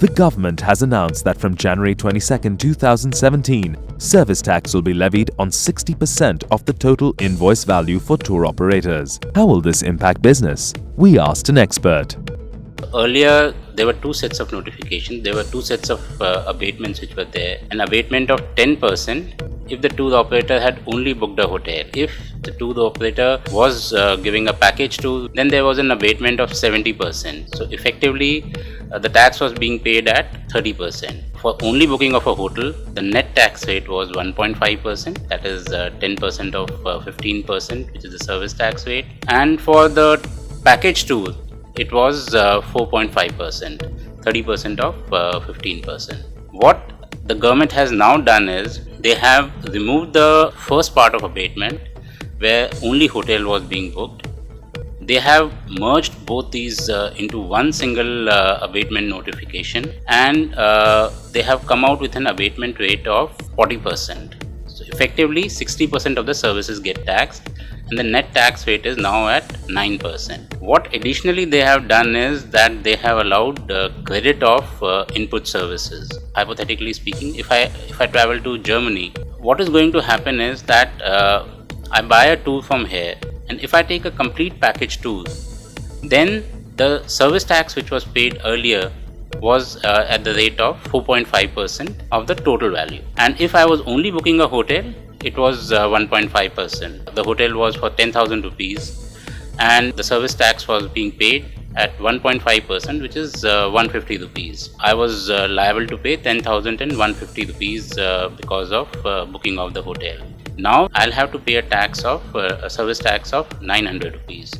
The government has announced that from January 22, 2017, service tax will be levied on 60% of the total invoice value for tour operators. How will this impact business? We asked an expert. Earlier, there were two sets of notifications. There were two sets of abatements which were there. An abatement of 10% if the tour operator had only booked a hotel. If the tour operator was giving a package tour, then there was an abatement of 70%. So effectively, the tax was being paid at 30%. For only booking of a hotel, the net tax rate was 1.5%, that is 10% of 15%, which is the service tax rate. And for the package tour, it was 4.5%, 30% of 15%. What the government has now done is they have removed the first part of abatement where only hotel was being booked. They have merged both these into one single abatement notification, and they have come out with an abatement rate of 40%. So effectively 60% of the services get taxed, and the net tax rate is now at 9%. What additionally they have done is that they have allowed credit of input services. Hypothetically speaking, if I travel to Germany, what is going to happen is that I buy a tour from here, and if I take a complete package tour, then the service tax which was paid earlier was at the rate of 4.5% of the total value. And if I was only booking a hotel, it was 1.5%. The hotel was for 10,000 rupees and the service tax was being paid at 1.5%, which is 150 rupees. I was liable to pay 10,000 and 150 rupees because of booking of the hotel. Now I'll have to pay a service tax of 900 rupees.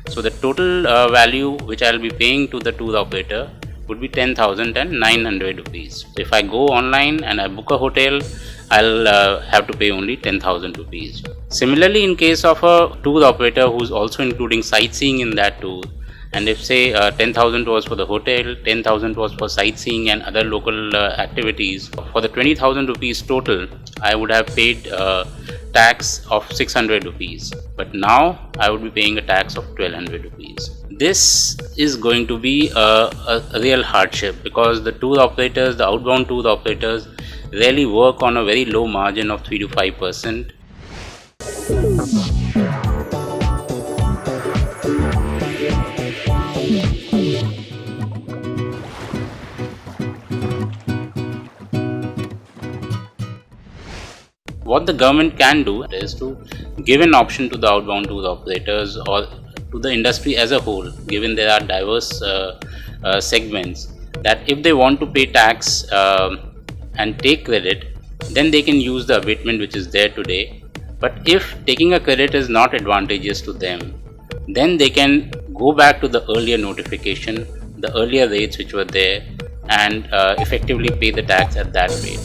So the total value which I'll be paying to the tour operator would be 10,900 rupees. So if I go online and I book a hotel, I'll have to pay only 10,000 rupees. Similarly, in case of a tour operator who's also including sightseeing in that tour, and if say 10,000 was for the hotel, 10,000 was for sightseeing and other local activities, for the 20,000 rupees total, I would have paid tax of 600 rupees. But now I would be paying a tax of 1,200 rupees. This is going to be a real hardship because the tour operators, the outbound tour operators, really work on a very low margin of 3 to 5%. What the government can do is to give an option to the outbound tour operators or to the industry as a whole, given there are diverse segments, that if they want to pay tax and take credit, then they can use the abatement which is there today. But if taking a credit is not advantageous to them, then they can go back to the earlier notification, the earlier rates which were there, and effectively pay the tax at that rate.